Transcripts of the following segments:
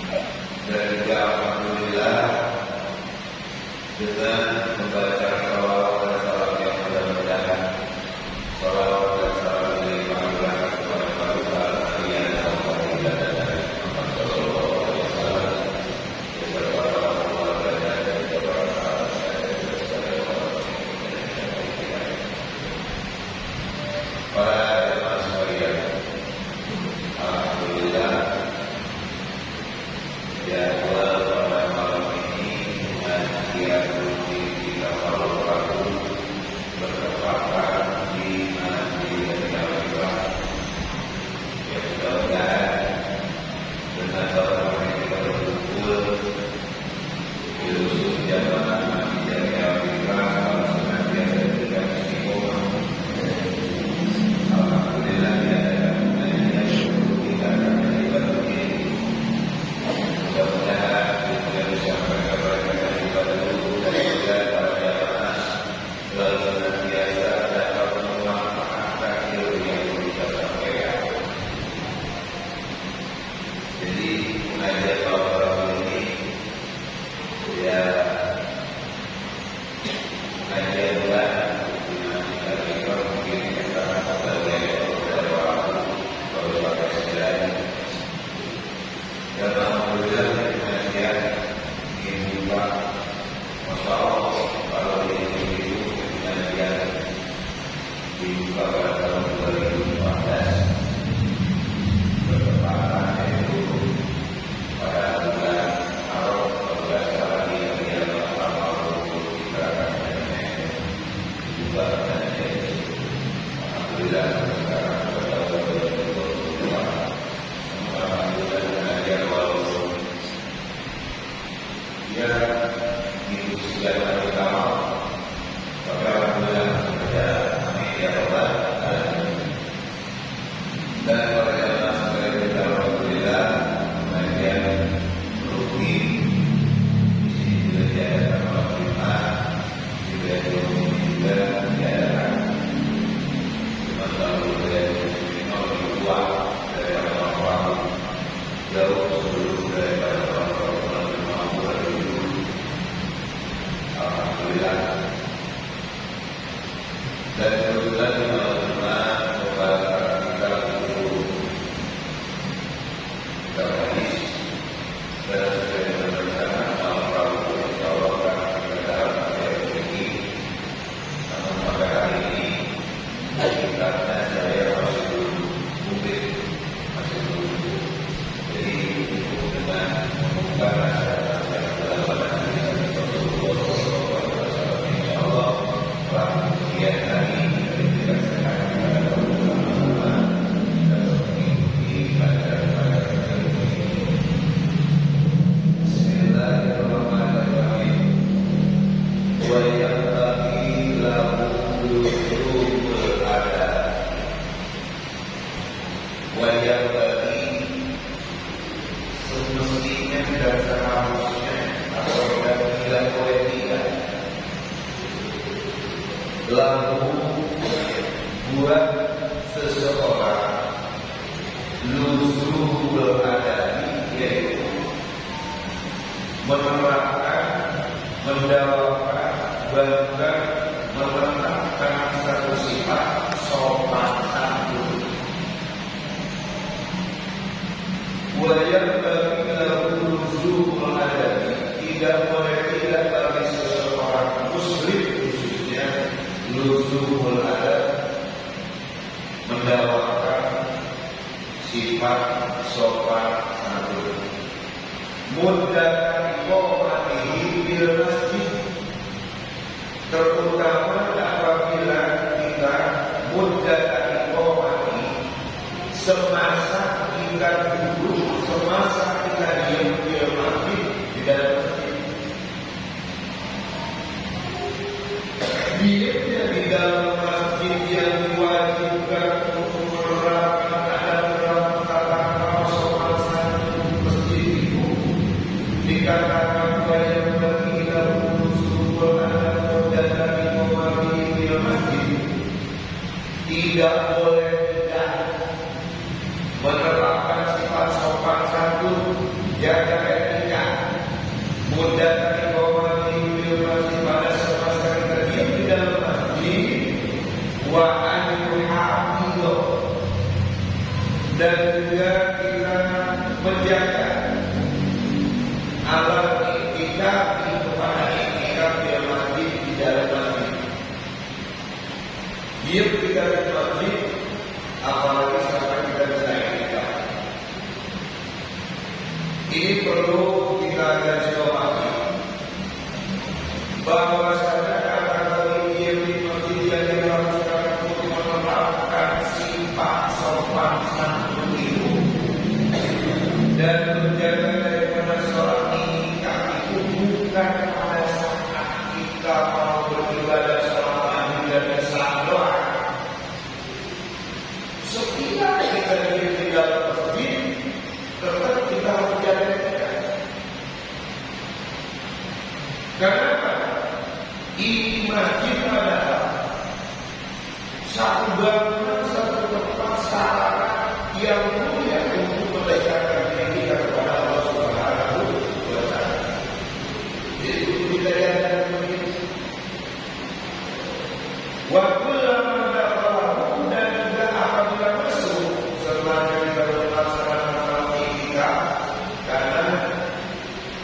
Dan juga alhamdulillah dengan membaca salawat dan salam yang mudah-mudahan salawat dan salam dilimpahkan kepada para kalian dan fadilah dari Muhammad sallallahu alaihi wasallam beserta para keluarga dan juga para sahabat para jemaah sekalian. Alhamdulillah jadwal pada malam ini dengan diadui kita kalau Rabu bertepatan di Masjid Al-Fatihah. Ya mudah-mudahan dengan doa kita berkumpul di lusuh jamaah Masjid Al-Fatihah kalau senantiasa juga istiqomah. Alhamdulillah ya yang kita akan ibadah ini. Mudah-mudahan kita bisa mereka-mereka ibadah dulu dan juga para jamaah selalu senantiasa dapat memanfaatkan ilmu yang kita sampaikan. Jadi mengajar orang ini ya mengajar bulan dengan kita ikut mungkin kita sebagai beberapa pakai sejarah. Dan alhamdulillah pengajian ini juga Masya Allah kalau ini pengajian dibuka pada tahun 2014 bertepatan yaitu pada bulan Maret 12 hari yang pertama kita akan juga pengajian alhamdulillah sekarang pada tahun 2022 alhamdulillah pengajian walaupun dia itu sudah pertama tapi alhamdulillah saja amin ya rabbal alamin. Dan pada jamaah sekalian kita alhamdulillah pengajian rutin di sini juga diadakan malam Jumat juga juga diadakan cuma selalu dari lebih kuat dari orang-orang jauh sebelum daripada orang-orang yang mampu dari dulu. Alhamdulillah. Dan kebetulan di malam Jumat pembahasan kita itu hadis dan sesuai dengan rencana malam Rabu insya Allah akan kita dalam materi ini. Namun sampai hari ini karena saya masih belum mungkin masih belum jadi itu dengan membuka rasa dalam pada hari Rasulullah SAW insya Allah telah kemudian hari dari tidak sehat pada bersama-sama dan mengikuti pelajaran-pelajaran ini. Bismillahirrahmanirrahim. Wa yaqtaqi lahu yusrul adab wa yaqtaqi semestinya dan seharusnya atau bila boleh tidak lalu buat seseorang luzul adami yaitu menerapkan, mendapatkan, bahkan menetapkan satu sifat sopan santun. Wajib bagi luzul adami tidak boleh tidak bagi seseorang muslim khususnya luzul adab mendapatkan sifat sopan santun. Mudah iqamatihi bil masjid, terutama apabila kita mudah iqamati semasa kita duduk, semasa kita diam di dalam masjid. Diamnya di dalam masjid yang diwajibkan untuk menerapkan adab tata krama sopan santun masjid itu dikatakan wajib bagi lahu subul adab dan bagi memahami di masjid. Tidak boleh tidak menerapkan sifat sopan santun jaga etika, mudah iqamati fil masjid pada semasa kita diam di dalam masjid, wa an yuhafidhu, dan juga kita menjaga agar iktikaf kepada iktikaf di masjid di dalam masjid. Diam kita di masjid, apalagi sampai kita bisa iktikaf. Ini perlu kita garis bawahi bahwa kata-kata diam di masjid yang dilakukan untuk menerapkan sifat sopan santun itu dan menjaga daripada sholat iktikaf itu bukan pada saat kita mau beribadah sholat tahajud dan saat doa. Setiap kita di dalam masjid tetap kita harus jaga etika. Kenapa? Ini masjid adalah satu bangunan, satu tempat sarana yang mulia untuk mendekatkan diri kita kepada Allah Subhanahu wa Ta'ala. Jadi kita jaga begitu. Wa kullama dakhalahu, dan juga apabila masuk setelah kita melaksanakan salat iktikaf, karena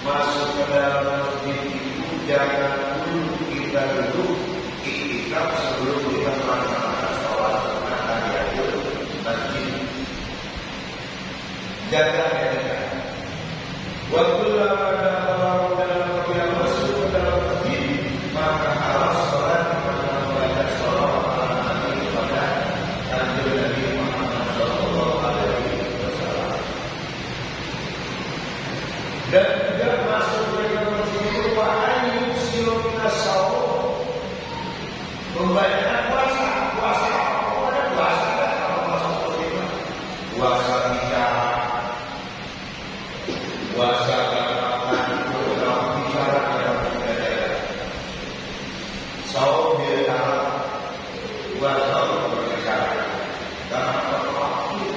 masuk ke dalam masjid itu jangan dulu kita duduk iktikaf sebelum kita melaksanakan salat sunat tahiyatul masjid. Jaga etika. Wa kullama dakhalahu, dan apabila masuk ke dalam masjid, maka harus salat membaca shalawat ala Nabi kepada Kanjeng Nabi Muhammad sallallahu alaihi wasallam. Dan juga masuk ke dalam masjid itu wa ayyusiru minas shaum, membaca puasa kepada puasa kalau masuk ke masjid, puasa bicara, puasa kata-kata, bicara yang berbeda. Saum bicara, puasa berbicara. Karena waktu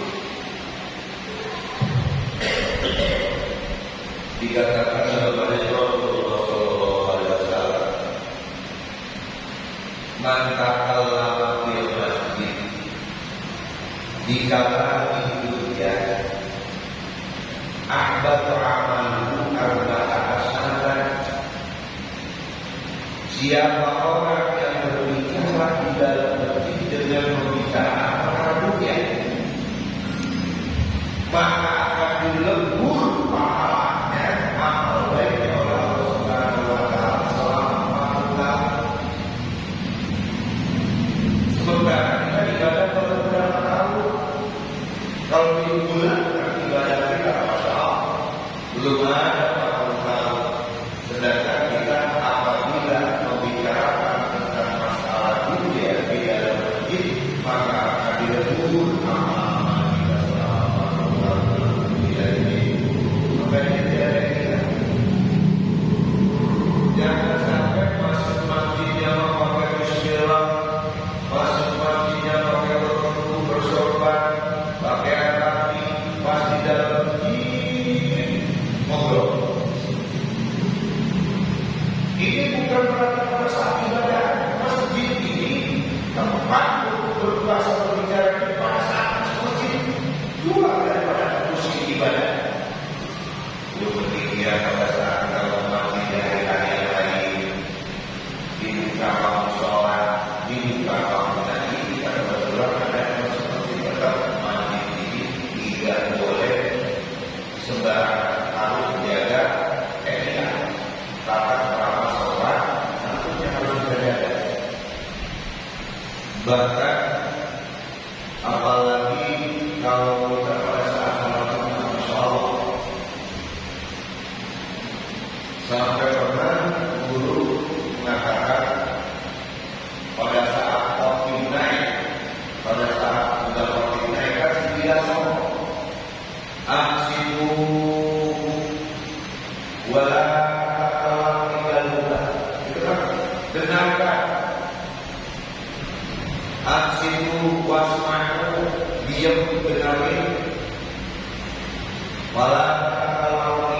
dikatakan oleh Rasulullah sallallahu alaihi wasallam, man takallama fil masjid, dikala itu dia ahbatu amaluhu arba'ata sanatan. Siapa orang yang berbicara di dalam masjid dengan pembicaraan peradu-nya, maka akan dilebur pahalanya amal baiknya oleh Allah Subhanahu wa Ta'ala selama 40 tahun. Sementara kita ibadah pada berapa tahun? Kalau di bulan ibadah kita masalah belum ada 40 tahun. Sedangkan kita apabila membicarakan tentang masalah dunia di dalam masjid, maka akan dilebur amal kita selama 40 tahun. Tidak ini. Makanya tidak kita. Jangan sampai masuk masjidnya memakai bismillah, masuk masjidnya pakai berwudu, bersorban, pakai rapi, pas di dalam masjid ngobrol. Ini bukan berarti pada saat ibadah. Masjid ini tempat untuk berpuasa berbicara pada saat masjid. Dua daripada kursi ibadah. Berpikir pada saat kalau masjid dari hari yang lain, dibuka kamu sholat, dibuka kamu tadi, kita kebetulan ada yang seperti tetap masjid ini tidak boleh sembarangan, harus jaga etika, tata krama sholat, tentunya harus dijaga. Bahkan apalagi kalau kita pada saat sholat sunat, insya Allah, sampai pernah guru mengatakan pada saat COVID naik, pada saat sudah COVID naik kan dia ngomong aksimu wala takalam ilalullah, itu kan dengarkan, aksimu wasma'u, diam dengarin, wala takalam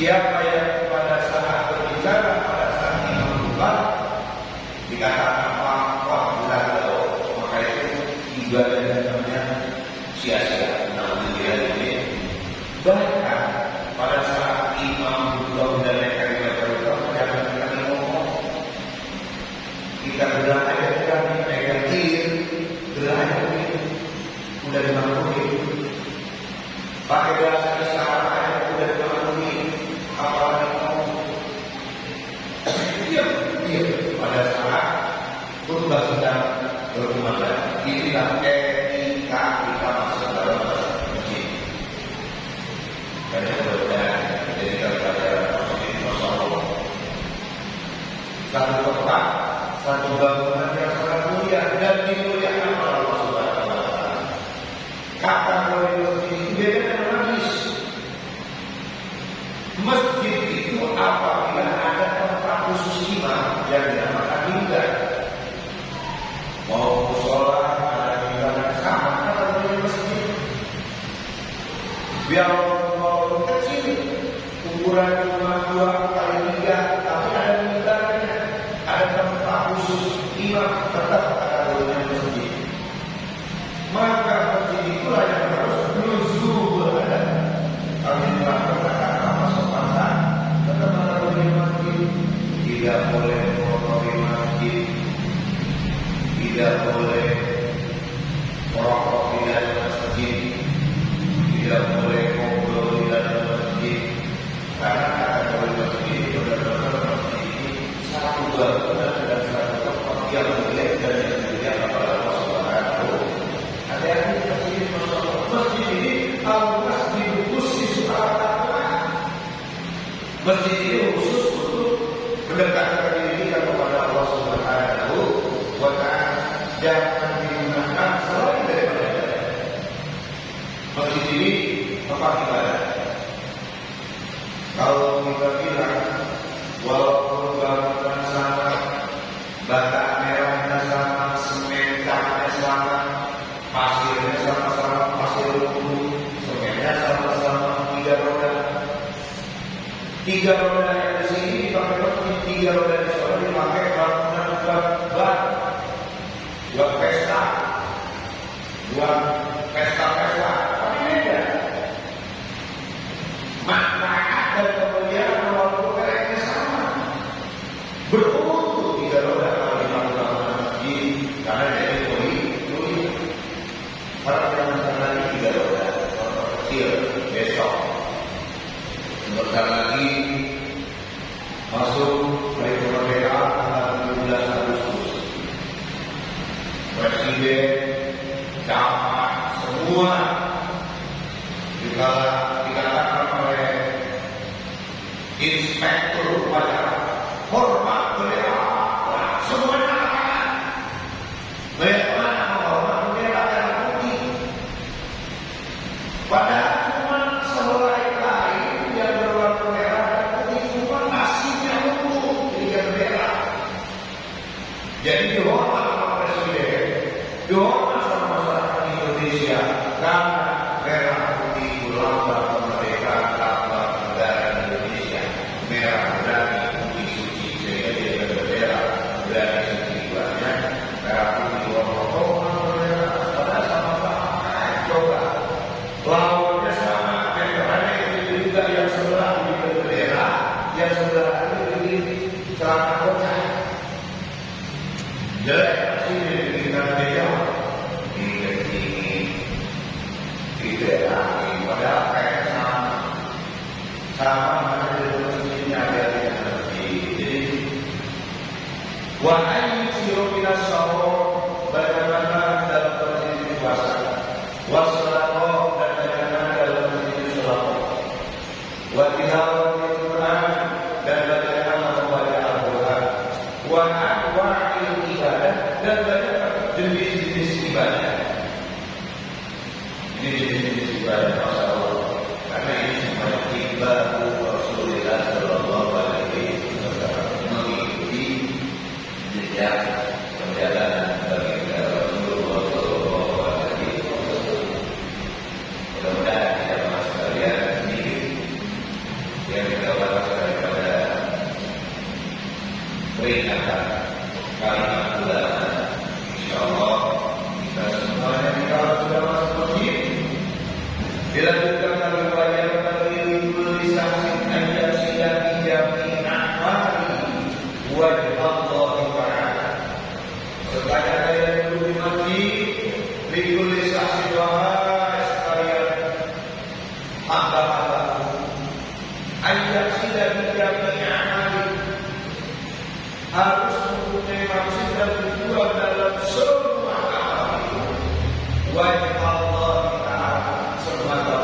Siapa yang pada saat berbicara pada saat imam khutbah dikatakan wah bulan kalau maka itu ibadahnya namanya sia-sia. Namun dia ini bahkan pada saat imam khutbah menyampaikan ibadah jangan kita ngomong, kita gerak aja kita pegang kiri, gerak aja begini, udah dimaklumi. Pakai bahasa isyarat aja udah dimaklumi. Apalagi ngomong, diam pada saat khutbah sedang berkumandang. Inilah etika kita masuk dalam masjid. Dan yang berbeda jadi pelajaran masjid Rasulullah. Satu tempat, satu bangunan yang sangat mulia dan dimuliakan oleh Allah Subhanahu wa Ta'ala. Kata dari masjid itu beda dengan hadis. Masjid itu apabila ada tempat khusus imam yang dinamakan mimbar. Mau sholat ada mimbar yang sama atau dari masjid. Biar mau kecil, ukuran cuma 2x3, tapi ada mimbarnya, ada tempat khusus imam tetap kategorinya masjid. Maka masjid itulah yang harus nuzul ada. Kami telah berkata tetap ada di masjid, tidak boleh mengotori masjid, tidak boleh merokok di dalam masjid, tidak boleh ngobrol di dalam masjid, karena kategori masjid itu benar-benar masjid ini satu bangunan dan satu tempat yang mulia dan yang mulia kepada Allah Subhanahu. Hati-hati masjid masjid ini al-masjid khusus masjid ini khusus untuk mendekatkan diri kita kepada Allah Subhanahu wa Ta'ala. Jangan digunakan selain daripada ibadah. Masjid ini tempat ibadah. Kalau kita bilang walaupun bangunan sama, bata merahnya sama, semennya sama, pasirnya sama-sama, pasir ungu, semennya sama-sama, 3 roda. 3 roda yang di sini dipakai masjid, 3 roda di sana dipakai bangunan bar, buat pesta, tapi beda. Manfaat dan kemuliaan walaupun mereka sama. Beruntung 3 roda kalau dipakai bangunan masjid, karena jadi tuli. Para penonton lagi 3 roda, motor kecil besok. Sebentar lagi masuk hari kemerdekaan tanggal 17 Agustus. Presiden, camat, semua dikatakan oleh inspektur upacara hormat bendera. Semuanya katakan bagaimana menghormat bendera merah putih. Padahal cuma sehelai kain yang berwarna merah dan putih, cuma nasibnya ungu jadi bendera. Jadi dihormat sama presiden, dihormat sama masyarakat Indonesia karena merah putih itu lambang kemerdekaan, lambang negara Indonesia. Merah berani, putih suci, sehingga dia berbendera berani suci banyak. Merah putih warna bendera, padahal sama-sama. Coba lawannya sama, benderanya itu juga yang sebelah di bendera, yang sebelah itu di celana kocak. Jelek pasti kita beda, dibeda, padahal kayak sama mana di masjidnya ada yang masjid. Jadi wahai siro kita sahur, bagaimana dalam posisi puasa, wassalatoh dan bagaimana dalam posisi sholat, watilawatil Quran dan bagaimana membaca Al-Quran, wa anwa'il ibadah dan banyak jenis-jenis ibadah. Ini jenis-jenis ibadah Masya Allah, karena ini semuanya ibadah Rasul Dilanjutkan lagi wajib bagi kulli saksi ayat sidati jami amali wajib Allah Ta'ala. Sebanyak ayat yang dimati kulli saksi doa sekalian hamba-hamba ayat sidati jami amali harus mempunyai maksud dan tujuan dalam semua amal itu. Wajib Allah Ta'ala semata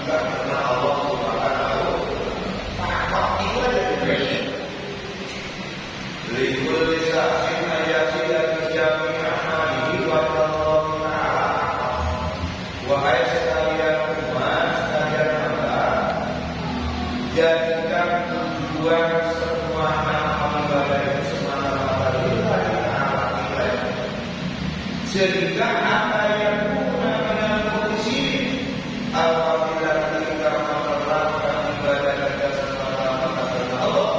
karena Allah Subhanahu Ta'ala itu ada di Likul saksi ayat dan jami amali wajib Allah Ta'ala. Wahai sekalian umat, sekalian hamba, jadikan tujuan semua amal ibadah itu semata-mata lillahi ta'ala ibadah. Sehingga apa yang dengan kondisi apabila kita melakukan ibadah kita semata-mata karena Allah,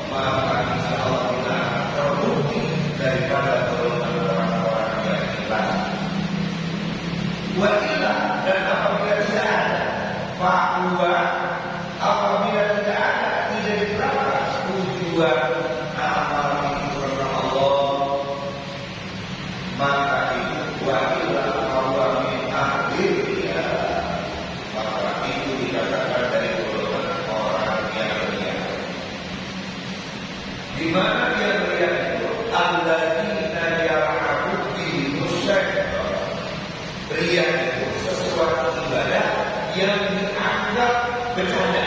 maka insya Allah kita terbukti daripada golongan orang-orang yang ikhlas. Wa illa, dan apabila tidak ada fakwa, apabila tidak ada tidak diterapkan tujuan amal itu karena Allah, maka itu wa illa huwa min ahlillah, maka itu dikatakan dari golongan orang yang riya. Di mana dia riya itu? Alladzina yar'abu bihi musyaitan. Riya itu sesuatu ibadah yang dianggap bercanda.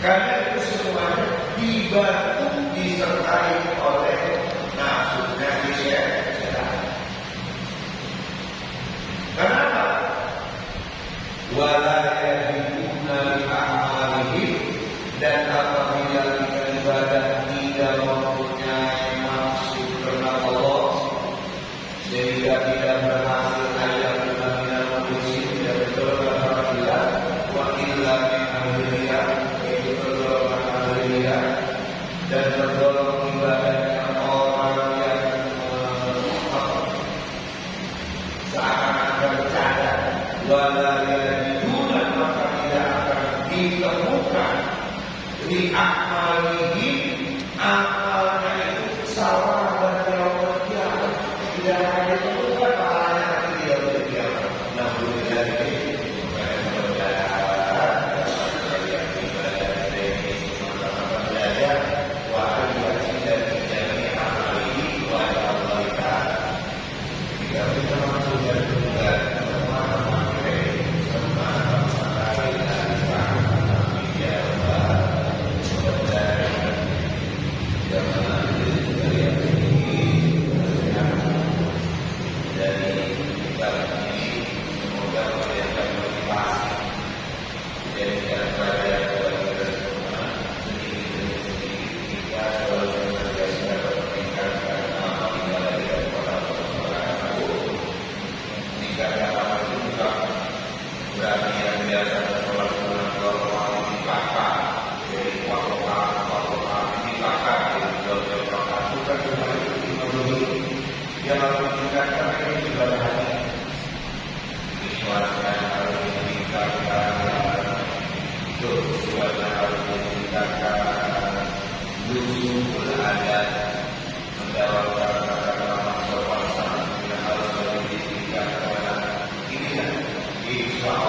Karena itu semuanya dibantu disertai oleh nafsunya syaitan. Kenapa? Wala yahibuna li a'malihim, dan apabila kita ibadah tidak mempunyai maksud karena Allah, sehingga tidak berhasil ayat dengan kondisi tidak betul karena wa illa min ahlillah, yaitu bergolongan ahlillah, dan bergolongan ibadahnya orang yang seakan-akan bercanda. Wala yajiduna, maka tidak akan ditemukan di amalihim, amalnya itu salah dan yaumul qiyamah. Tidak akan ditemukan pahalanya nanti di yaumul qiyamah. Namun dari ini bukan berjalan yang ibadah dari semata-mata belajar wahai wajib dan menjadi amal ini wajib Allah Ta'ala. Jika kita masuk dan bukan semua yang harus ditingkatkan ini ibadah hati. Ikhlasnya harus ditingkatkan, doa harus ditingkatkan, lusul adat, menjawabkan kata-kata sopan yang harus ditingkatkan. Inilah insya